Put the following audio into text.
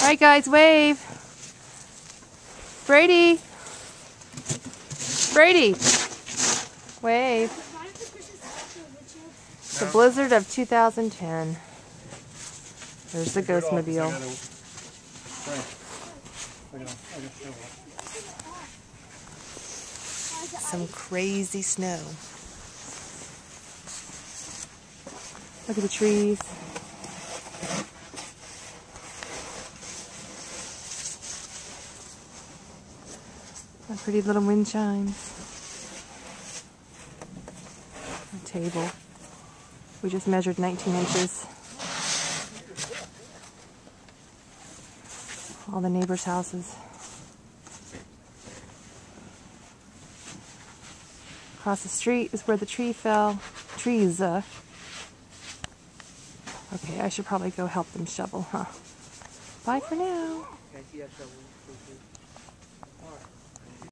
Alright guys, wave. Brady. Brady. Wave. The blizzard of 2010. There's the Ghostmobile. Some crazy snow. Look at the trees. A pretty little wind chimes. A table. We just measured 19 inches. All the neighbors' houses. Across the street is where the tree fell. Trees. Okay, I should probably go help them shovel, huh? Bye for now.